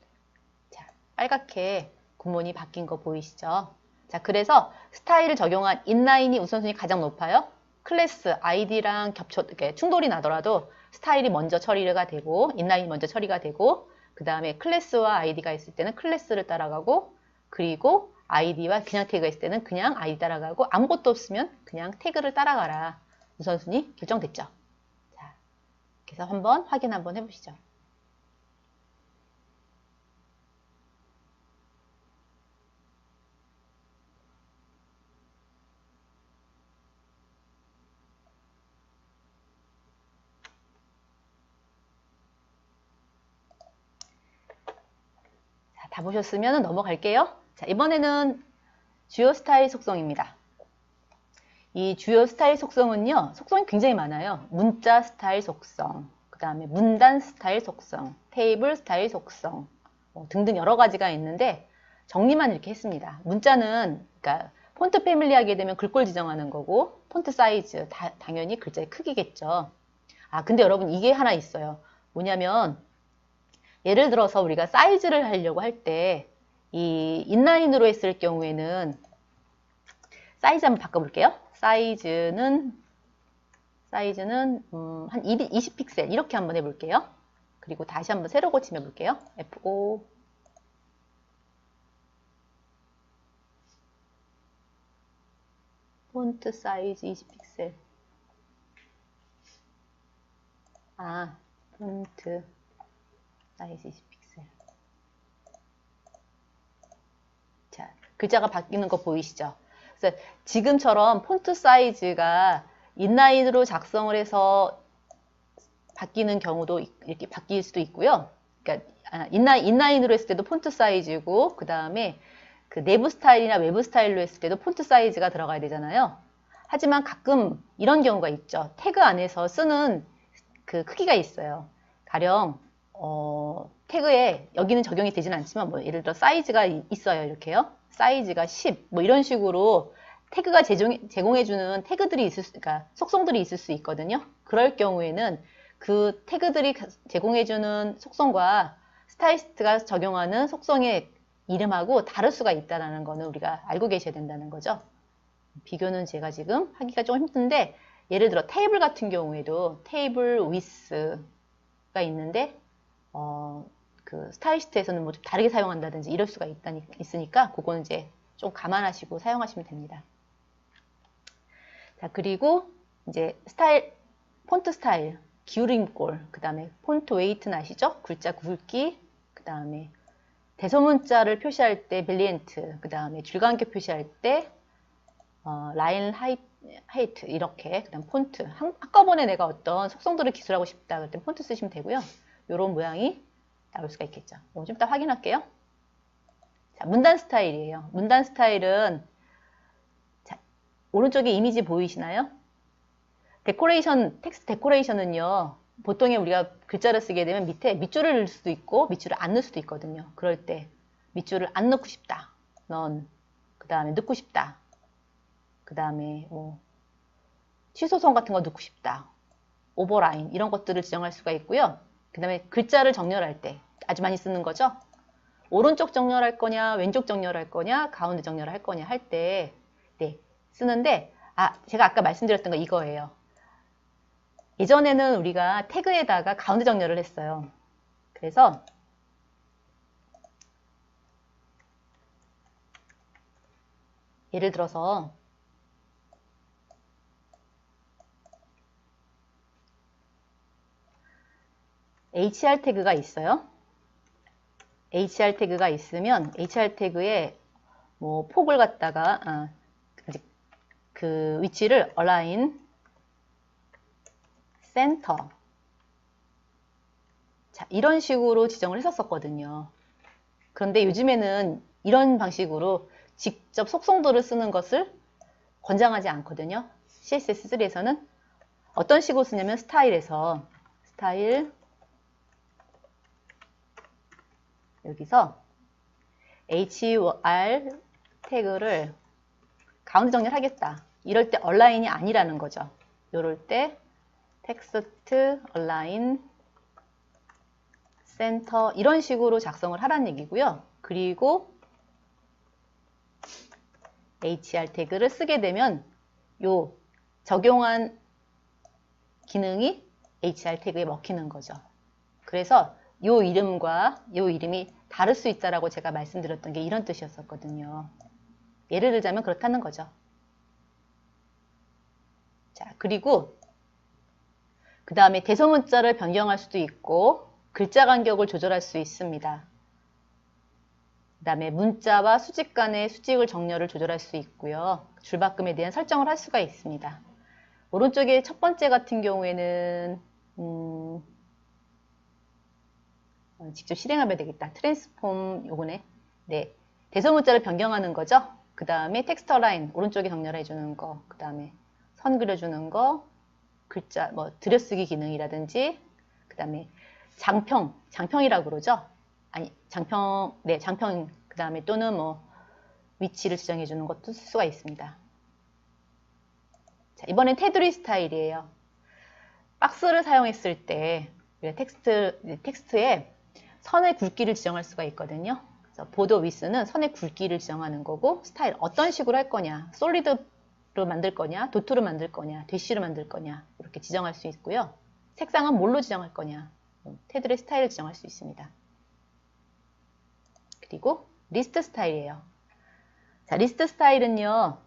자, 빨갛게 구몬이 바뀐 거 보이시죠? 자, 그래서 스타일을 적용한 인라인이 우선순위 가장 높아요. 클래스, 아이디랑 이렇게 충돌이 나더라도 스타일이 먼저 처리가 되고 인라인이 먼저 처리가 되고 그 다음에 클래스와 아이디가 있을 때는 클래스를 따라가고 그리고 아이디와 그냥 태그가 있을 때는 그냥 아이디 따라가고 아무것도 없으면 그냥 태그를 따라가라. 우선순위 결정됐죠? 자, 그래서 한번 확인 한번 해보시죠. 다 보셨으면 넘어갈게요. 자, 이번에는 주요 스타일 속성입니다. 이 주요 스타일 속성은요, 속성이 굉장히 많아요. 문자 스타일 속성, 그 다음에 문단 스타일 속성, 테이블 스타일 속성 등등 여러 가지가 있는데 정리만 이렇게 했습니다. 문자는 그러니까 폰트 패밀리 하게 되면 글꼴 지정하는 거고 폰트 사이즈 당연히 글자의 크기겠죠. 아, 근데 여러분 이게 하나 있어요. 뭐냐면 예를 들어서 우리가 사이즈를 하려고 할 때 이 인라인으로 했을 경우에는 사이즈 한번 바꿔볼게요. 사이즈는 한 20픽셀 이렇게 한번 해볼게요. 그리고 다시 한번 세로 고침 해볼게요. F5 폰트 사이즈 20픽셀 폰트 사이즈 20픽셀. 자, 글자가 바뀌는 거 보이시죠? 그래서 지금처럼 폰트 사이즈가 인라인으로 작성을 해서 바뀌는 경우도 이렇게 바뀔 수도 있고요. 그러니까 인라인으로 했을 때도 폰트 사이즈고 그 다음에 그 내부 스타일이나 외부 스타일로 했을 때도 폰트 사이즈가 들어가야 되잖아요. 하지만 가끔 이런 경우가 있죠. 태그 안에서 쓰는 그 크기가 있어요. 가령 태그에 여기는 적용이 되진 않지만 뭐 예를 들어 사이즈가 있어요. 이렇게요. 사이즈가 10 뭐 이런 식으로 태그가 제공해주는 태그들이 그러니까 속성들이 있을 수 있거든요. 그럴 경우에는 그 태그들이 제공해주는 속성과 스타일리스트가 적용하는 속성의 이름하고 다를 수가 있다는 거는 우리가 알고 계셔야 된다는 거죠. 비교는 제가 지금 하기가 좀 힘든데 예를 들어 테이블 같은 경우에도 테이블 위스가 있는데 그 스타일리스트에서는 뭐 좀 다르게 사용한다든지 이럴 수가 있으니까 그거는 이제 좀 감안하시고 사용하시면 됩니다. 자, 그리고 이제 폰트 스타일, 기울임꼴, 그 다음에 폰트 웨이트는 아시죠? 글자 굵기, 그 다음에 대소문자를 표시할 때 밸리엔트, 그 다음에 줄간격 표시할 때 라인 하이트 이렇게, 그 다음 폰트. 한꺼번에 내가 어떤 속성들을 기술하고 싶다 그럴 때 폰트 쓰시면 되고요. 이런 모양이 나올 수가 있겠죠. 이거 좀 이따 확인할게요. 자, 문단 스타일이에요. 문단 스타일은 자, 오른쪽에 이미지 보이시나요? 데코레이션, 텍스트 데코레이션은요. 보통에 우리가 글자를 쓰게 되면 밑에 밑줄을 넣을 수도 있고 밑줄을 안 넣을 수도 있거든요. 그럴 때 밑줄을 안 넣고 싶다. 넌 그 다음에 넣고 싶다. 그 다음에 뭐 취소선 같은 거 넣고 싶다. 오버라인 이런 것들을 지정할 수가 있고요. 그 다음에 글자를 정렬할 때 아주 많이 쓰는 거죠. 오른쪽 정렬할 거냐 왼쪽 정렬할 거냐 가운데 정렬할 거냐 할 때 네, 쓰는데 제가 아까 말씀드렸던 거 이거예요. 예전에는 우리가 태그에다가 가운데 정렬을 했어요. 그래서 예를 들어서 HR 태그가 있어요. HR 태그가 있으면 HR 태그에 뭐 폭을 갖다가 그 위치를 align center 자 이런 식으로 지정을 했었거든요. 그런데 요즘에는 이런 방식으로 직접 속성도를 쓰는 것을 권장하지 않거든요. CSS3에서는 어떤 식으로 쓰냐면 스타일에서 스타일 여기서 HR 태그를 가운데 정렬하겠다. 이럴 때 얼라인이 아니라는 거죠. 이럴 때 텍스트 얼라인 센터 이런 식으로 작성을 하라는 얘기고요. 그리고 HR 태그를 쓰게 되면 요 적용한 기능이 HR 태그에 먹히는 거죠. 그래서 요 이름과 요 이름이 다를 수 있다라고 제가 말씀드렸던 게 이런 뜻이었었거든요. 예를 들자면 그렇다는 거죠. 자, 그리고 그 다음에 대소문자를 변경할 수도 있고 글자 간격을 조절할 수 있습니다. 그 다음에 문자와 수직 간의 수직을 정렬을 조절할 수 있고요. 줄바꿈에 대한 설정을 할 수가 있습니다. 오른쪽에 첫 번째 같은 경우에는 직접 실행하면 되겠다. 트랜스폼 요거네. 네, 대소문자를 변경하는 거죠. 그 다음에 텍스트 라인 오른쪽에 정렬해 주는 거, 그 다음에 선 그려주는 거, 글자 뭐 들여쓰기 기능이라든지, 그 다음에 장평이라고 그러죠. 아니 장평, 네 장평. 그 다음에 또는 뭐 위치를 지정해 주는 것도 쓸 수가 있습니다. 자, 이번엔 테두리 스타일이에요. 박스를 사용했을 때 텍스트에 선의 굵기를 지정할 수가 있거든요. 그래서 보더 위스는 선의 굵기를 지정하는 거고 스타일 어떤 식으로 할 거냐, 솔리드로 만들 거냐, 도트로 만들 거냐, 대쉬로 만들 거냐 이렇게 지정할 수 있고요. 색상은 뭘로 지정할 거냐, 테두리 스타일을 지정할 수 있습니다. 그리고 리스트 스타일이에요. 자, 리스트 스타일은요.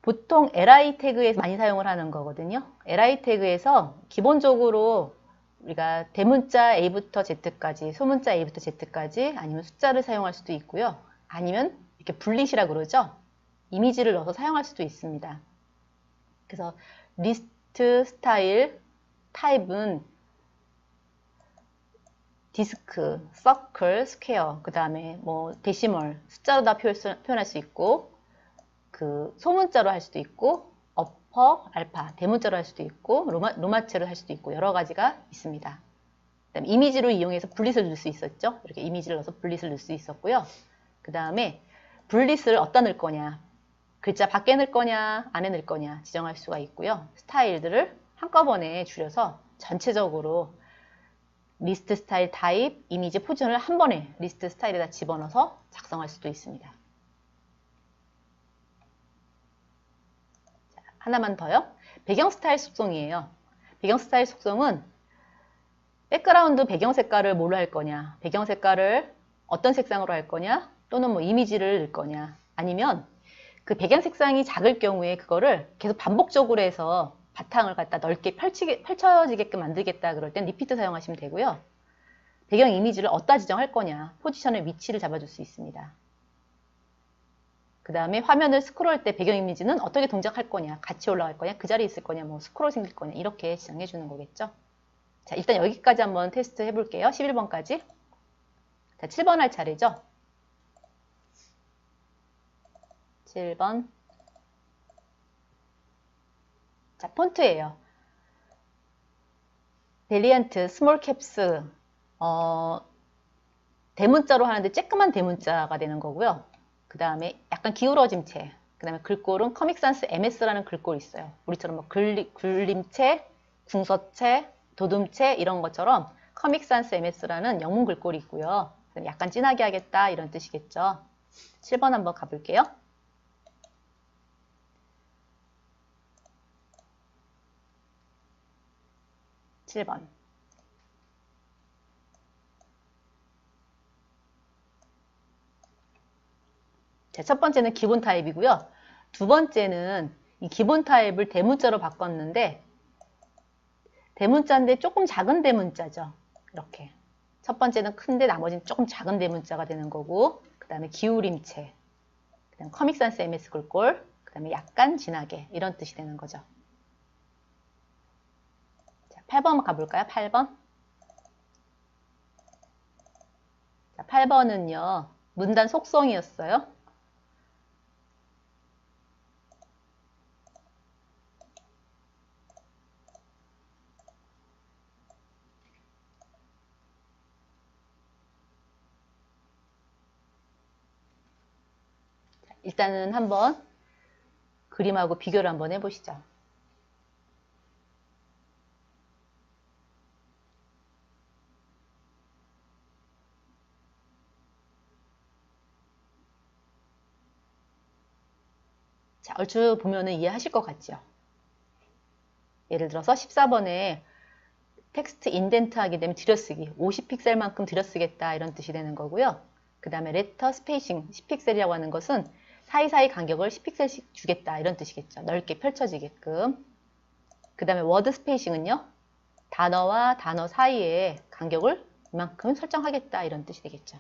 보통 li 태그에 많이 사용을 하는 거거든요. li 태그에서 기본적으로 우리가 대문자 A부터 Z까지, 소문자 A부터 Z까지 아니면 숫자를 사용할 수도 있고요. 아니면 이렇게 분릿이라고 그러죠. 이미지를 넣어서 사용할 수도 있습니다. 그래서 리스트 스타일 타입은 디스크, 서클, 스퀘어, 그 다음에 뭐 데시멀, 숫자로 다 표현할 수 있고 그 소문자로 할 수도 있고 어퍼, 알파, 대문자로 할 수도 있고 로마체로 할 수도 있고 여러 가지가 있습니다. 그다음에 이미지로 이용해서 분릿을 넣을 수 있었죠. 이렇게 이미지를 넣어서 분릿을 넣을 수 있었고요. 그 다음에 분릿을 어디다 넣을 거냐, 글자 밖에 넣을 거냐, 안에 넣을 거냐 지정할 수가 있고요. 스타일들을 한꺼번에 줄여서 전체적으로 리스트 스타일 타입, 이미지 포지션을 한 번에 리스트 스타일에다 집어넣어서 작성할 수도 있습니다. 자, 하나만 더요. 배경 스타일 속성이에요. 배경 스타일 속성은 백그라운드 배경 색깔을 뭘로 할 거냐, 배경 색깔을 어떤 색상으로 할 거냐, 또는 뭐 이미지를 넣을 거냐, 아니면 그 배경 색상이 작을 경우에 그거를 계속 반복적으로 해서 바탕을 갖다 넓게 펼쳐지게끔 만들겠다 그럴 땐 리피트 사용하시면 되고요. 배경 이미지를 어디다 지정할 거냐, 포지션의 위치를 잡아줄 수 있습니다. 그 다음에 화면을 스크롤할 때 배경 이미지는 어떻게 동작할 거냐, 같이 올라갈 거냐, 그 자리에 있을 거냐, 뭐 스크롤 생길 거냐 이렇게 지정해 주는 거겠죠. 자, 일단 여기까지 한번 테스트 해볼게요. 11번까지. 자, 7번 할 차례죠. 7번. 자, 폰트예요. 밸리언트, 스몰 캡스, 대문자로 하는데 쬐끄만 대문자가 되는 거고요. 그 다음에 약간 기울어짐 체, 그 다음에 글꼴은 커믹산스 MS라는 글꼴이 있어요. 우리처럼 뭐 굴림체, 궁서체, 도둠체 이런 것처럼 커믹산스 MS라는 영문 글꼴이 있고요. 약간 진하게 하겠다 이런 뜻이겠죠. 7번 한번 가볼게요. (7번) 자, 첫 번째는 기본 타입이고요. 두 번째는 이 기본 타입을 대문자로 바꿨는데 대문자인데 조금 작은 대문자죠. 이렇게. 첫 번째는 큰데 나머지는 조금 작은 대문자가 되는 거고, 그 다음에 기울임체, 그 다음에 커믹산스 MS 글꼴, 그 다음에 약간 진하게 이런 뜻이 되는 거죠. 자, 8번 가볼까요? 8번. 자, 8번은요. 문단 속성이었어요. 일단은 한번 그림하고 비교를 한번 해보시죠. 자, 얼추 보면은 이해하실 것 같죠? 예를 들어서 14번에 텍스트 인덴트 하게 되면 들여쓰기, 50픽셀만큼 들여쓰겠다 이런 뜻이 되는 거고요. 그 다음에 레터 스페이싱, 10픽셀이라고 하는 것은 사이사이 간격을 10픽셀씩 주겠다 이런 뜻이겠죠. 넓게 펼쳐지게끔. 그 다음에 워드 스페이싱은요. 단어와 단어 사이에 간격을 이만큼 설정하겠다 이런 뜻이 되겠죠.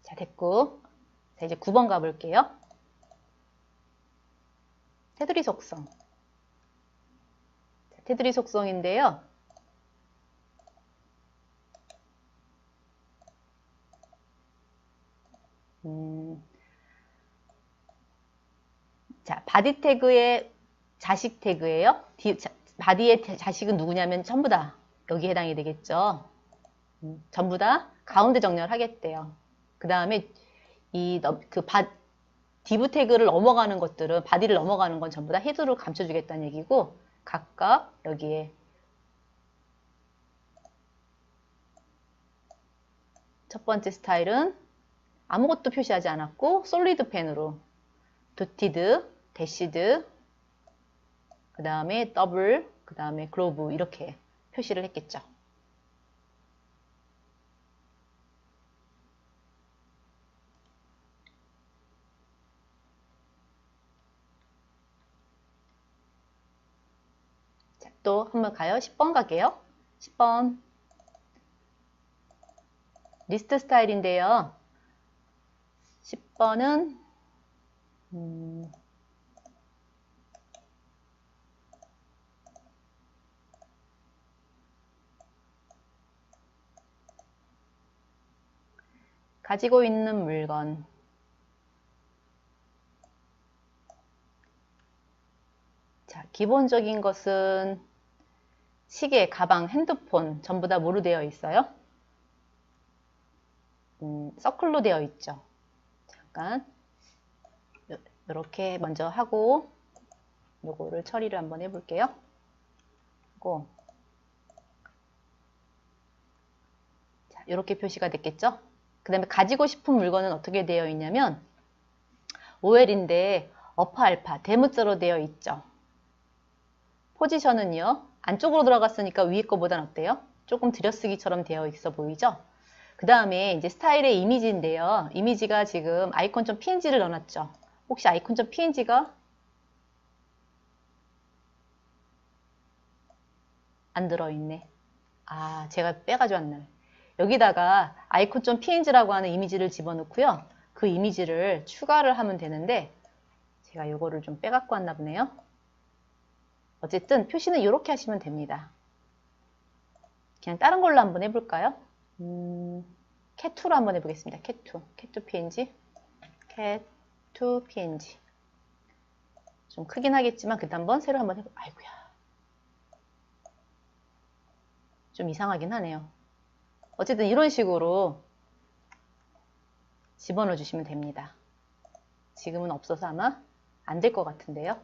자, 됐고. 자, 이제 9번 가볼게요. 테두리 속성. 자, 테두리 속성인데요. 자, 바디 태그의 자식 태그예요. 바디의 자식은 누구냐면 전부 다 여기 해당이 되겠죠. 전부 다 가운데 정렬하겠대요. 그 다음에 div 태그를 넘어가는 것들은 바디를 넘어가는 건 전부 다 헤드로 감춰주겠다는 얘기고 각각 여기에 첫 번째 스타일은 아무것도 표시하지 않았고 솔리드 펜으로 도티드, 대시드, 그 다음에 더블, 그 다음에 글로브 이렇게 표시를 했겠죠. 자, 또 한번 가요. 10번 갈게요. 10번 리스트 스타일인데요. 10번은 가지고 있는 물건, 자, 기본적인 것은 시계, 가방, 핸드폰 전부 다 뭐로 되어 있어요? 서클로 되어 있죠. 잠깐 이렇게 먼저 하고 요거를 처리를 한번 해볼게요. 하고 자, 이렇게 표시가 됐겠죠? 그 다음에 가지고 싶은 물건은 어떻게 되어 있냐면 OL인데 어퍼 알파 대문자로 되어 있죠. 포지션은요. 안쪽으로 들어갔으니까 위에 거보단 어때요? 조금 들여쓰기처럼 되어 있어 보이죠? 그 다음에 이제 스타일의 이미지인데요. 이미지가 지금 icon.png를 넣어놨죠. 혹시 icon.png가 안 들어있네. 아, 제가 빼가지고 왔네. 여기다가 icon.png라고 하는 이미지를 집어넣고요. 그 이미지를 추가를 하면 되는데 제가 요거를 좀 빼갖고 왔나 보네요. 어쨌든 표시는 이렇게 하시면 됩니다. 그냥 다른 걸로 한번 해볼까요? cat2로 한번 해보겠습니다. cat2 png cat2 png 좀 크긴 하겠지만 그때 한번 새로 한번 해볼게요. 아이고야. 좀 이상하긴 하네요. 어쨌든 이런 식으로 집어넣어 주시면 됩니다. 지금은 없어서 아마 안 될 것 같은데요.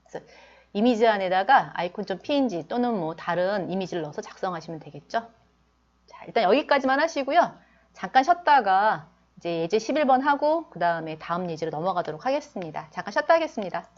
그래서 이미지 안에다가 아이콘.png 또는 뭐 다른 이미지를 넣어서 작성하시면 되겠죠. 자, 일단 여기까지만 하시고요. 잠깐 쉬었다가 이제 예제 11번 하고 그 다음에 다음 예제로 넘어가도록 하겠습니다. 잠깐 쉬었다 하겠습니다.